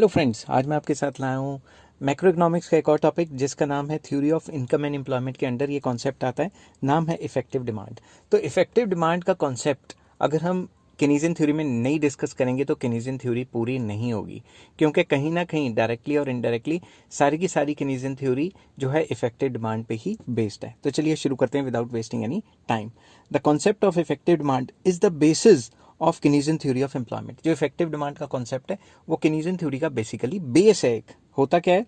Hello friends, आज मैं आपके साथ लाया हूँ मैक्रो इकोनॉमिक्स का एक और टॉपिक जिसका नाम है theory of income and employment. के अंडर ये कॉन्सेप्ट आता है, नाम है इफेक्टिव डिमांड। तो इफेक्टिव डिमांड का कॉन्सेप्ट अगर हम केनीजियन थ्योरी में नहीं डिस्कस करेंगे तो केनीजियन थ्योरी पूरी नहीं होगी, क्योंकि कहीं ना कहीं डायरेक्टली और इनडायरेक्टली सारी की सारी केनीजियन थ्योरी जो है इफेक्टिव डिमांड पे ही बेस्ड है। तो चलिए शुरू करते हैं without wasting any time. The concept of effective demand is the basis of Keynesian theory of employment. जो इफेक्टिव डिमांड का कॉन्सेप्ट है वो केनीजियन थ्योरी का बेसिकली बेस है। एक होता क्या है,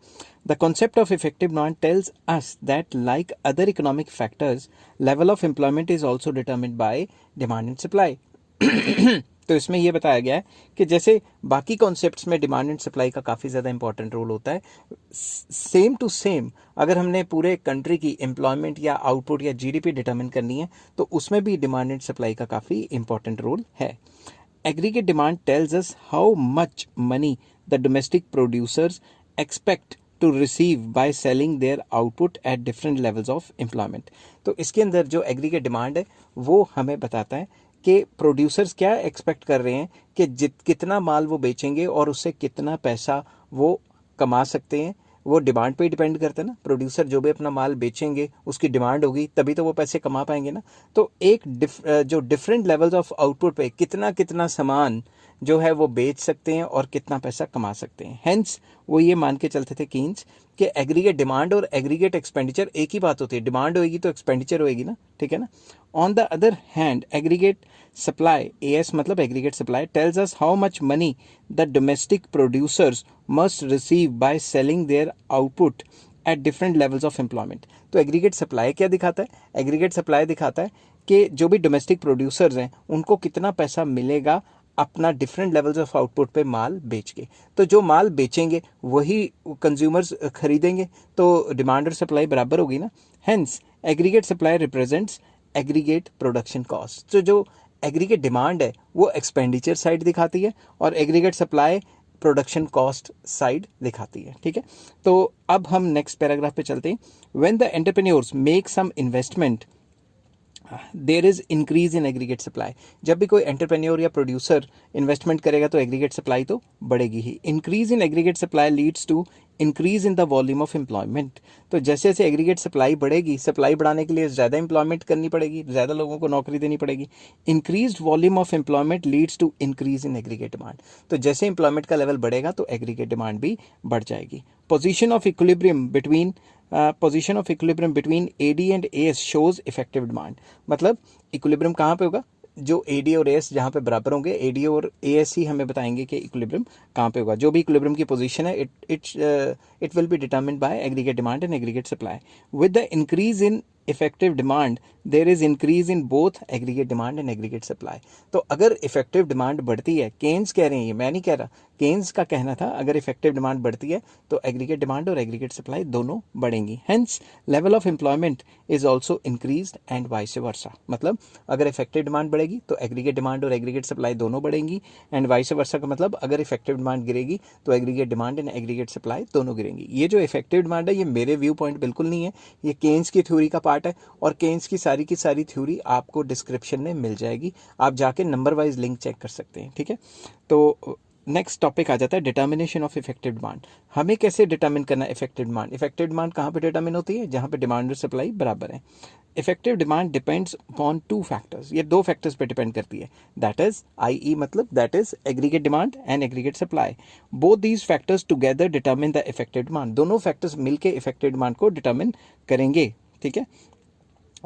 the concept of effective demand tells us that like other economic factors level of employment is also determined by demand and supply. तो इसमें यह बताया गया है कि जैसे बाकी कॉन्सेप्ट्स में डिमांड एंड सप्लाई का काफ़ी ज़्यादा इंपॉर्टेंट रोल होता है, सेम टू सेम अगर हमने पूरे कंट्री की एम्प्लॉयमेंट या आउटपुट या जीडीपी डिटरमिन करनी है तो उसमें भी डिमांड एंड सप्लाई का काफ़ी इंपॉर्टेंट रोल है। Aggregate demand tells us how much money the domestic producers expect to receive by selling their output at different levels of employment। तो इसके अंदर जो एग्रीगेट डिमांड है वो हमें बताता है कि प्रोड्यूसर्स क्या एक्सपेक्ट कर रहे हैं कि कितना माल वो बेचेंगे और उससे कितना पैसा वो कमा सकते हैं। वो डिमांड पे ही डिपेंड करता है ना, प्रोड्यूसर जो भी अपना माल बेचेंगे उसकी डिमांड होगी तभी तो वो पैसे कमा पाएंगे ना। तो एक जो डिफरेंट लेवल्स ऑफ आउटपुट पे कितना कितना सामान जो है वो बेच सकते हैं और कितना पैसा कमा सकते हैं। हेंस वो ये मान के चलते थे कीन्स कि एग्रीगेट डिमांड और एग्रीगेट एक्सपेंडिचर एक ही बात होती है। डिमांड होएगी तो एक्सपेंडिचर होएगी ना, ठीक है ना। On the other hand aggregate supply, AS मतलब aggregate supply, tells us how much money the domestic producers must receive by selling their output at different levels of employment. तो एग्रीगेट सप्लाई क्या दिखाता है? एग्रीगेट सप्लाई दिखाता है कि जो भी डोमेस्टिक प्रोड्यूसर्स हैं उनको कितना पैसा मिलेगा अपना डिफरेंट लेवल्स ऑफ आउटपुट पे माल बेच के। तो जो माल बेचेंगे वही कंज्यूमर्स खरीदेंगे, तो डिमांड और सप्लाई बराबर होगी ना। Hence aggregate supply represents aggregate production cost. तो जो एग्रीगेट डिमांड है वो एक्सपेंडिचर साइड दिखाती है और aggregate supply production cost side दिखाती है, ठीक है। तो अब हम नेक्स्ट पैराग्राफ पे चलते हैं। When the entrepreneurs make some investment there is increase in aggregate supply. जब भी कोई एंटरप्रेन्योर या प्रोड्यूसर इन्वेस्टमेंट करेगा तो एग्रीगेट सप्लाई तो बढ़ेगी ही। Increase in aggregate supply leads to increase in the volume of employment. तो जैसे जैसे एग्रीगेट सप्लाई बढ़ेगी, सप्लाई बढ़ाने के लिए ज़्यादा एम्प्लॉयमेंट करनी पड़ेगी, ज़्यादा लोगों को नौकरी देनी पड़ेगी। Increase volume of employment leads to increase in aggregate demand. तो जैसे एम्प्लॉयमेंट का लेवल बढ़ेगा तो एग्रीगेट डिमांड भी बढ़ जाएगी। Position of equilibrium between position of equilibrium between AD and AS shows effective demand. मतलब इक्विलिब्रियम कहाँ पे होगा? जो एडी और एएस जहाँ पे बराबर होंगे, एडी और एएस ही हमें बताएंगे कि इक्विलिब्रियम कहाँ पे होगा। जो भी इक्विलिब्रियम की पोजीशन है it will be determined by aggregate demand and aggregate supply. With the increase in effective demand there is increase in both aggregate demand and aggregate supply. तो अगर इफेक्टिव डिमांड बढ़ती है, केन्स कह रहे हैं, ये मैं नहीं कह रहा, केन्स का कहना था, अगर इफेक्टिव डिमांड बढ़ती है तो एग्रीगेट डिमांड और एग्रीगेट सप्लाई दोनों बढ़ेंगी। Hence level of employment is also increased and vice versa. मतलब अगर इफेक्टिव डिमांड बढ़ेगी तो एग्रीगेट डिमांड और एग्रीगेट सप्लाई दोनों बढ़ेंगी, एंड वाइस वर्सा का मतलब अगर इफेक्टिव डिमांड गिरेगी तो aggregate demand and aggregate supply दोनों गिरेंगी। ये जो इफेक्टिव डिमांड है ये मेरे व्यू पॉइंट बिल्कुल नहीं है, ये केन्स की थ्योरी का पार्ट है और केन्स की सारी थ्योरी आपको डिस्क्रिप्शन में मिल जाएगी, आप जाके नंबर वाइज लिंक चेक कर सकते हैं, ठीक है। तो नेक्स्ट टॉपिक आ जाता है डिटर्मिनेशन ऑफ इफेक्टिव डिमांड। हमें कैसे डिटर्मिन करना है इफेक्टिव डिमांड? इफेक्टिव डिमांड कहाँ पे डिटर्मिन होती है? जहाँ पे डिमांड और सप्लाई बराबर है। Effective demand depends upon two factors. ये दो फैक्टर्स पे डिपेंड करती है, दैट इज आई मतलब that is aggregate demand and aggregate supply. Both these factors together determine the effective demand. दोनों फैक्टर्स मिलके इफेक्टिव डिमांड को डिटर्मिन करेंगे, ठीक है।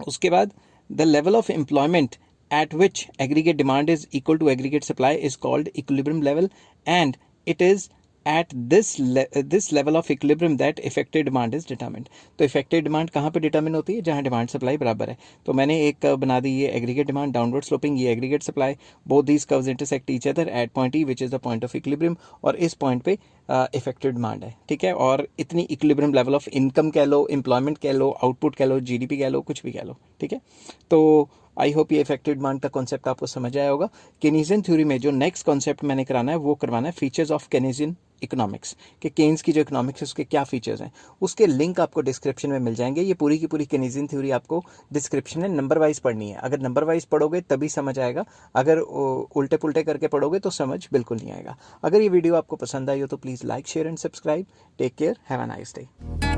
उसके बाद the level of employment at which aggregate demand is equal to aggregate supply is called equilibrium level, and it is at this level of equilibrium that effective demand is determined। तो effective demand कहाँ पे determine होती है? जहाँ demand supply बराबर है। तो मैंने एक बना दी ये aggregate demand downward sloping, ये aggregate supply, both these curves intersect each other at point E which is the point of equilibrium, और इस point पे इफेक्टिव डिमांड है, ठीक है। और इतनी इक्विलिब्रियम लेवल ऑफ इनकम कह लो, एम्प्लॉयमेंट कह लो, आउटपुट कह लो, जीडीपी कह लो, कुछ भी कह लो, ठीक है। तो आई होप ये इफेक्टिव डिमांड का कॉन्सेप्ट आपको समझ आया होगा। केनीजियन थ्योरी में जो नेक्स्ट कॉन्सेप्ट मैंने कराना है वो करवाना है फीचर्स ऑफ केनीजियन इकोनॉमिक्स, कि केन्स की जो इकोनॉमिक्स है उसके क्या फीचर्स हैं, उसके लिंक आपको डिस्क्रिप्शन में मिल जाएंगे। ये पूरी की पूरी केनीजियन थ्योरी आपको डिस्क्रिप्शन में नंबर वाइज पढ़नी है। अगर नंबर वाइज पढ़ोगे तभी समझ आएगा, अगर उल्टे पुल्टे करके पढ़ोगे तो समझ बिल्कुल नहीं आएगा। अगर ये वीडियो आपको पसंद आई हो तो please like share and subscribe. Take care, have a nice day.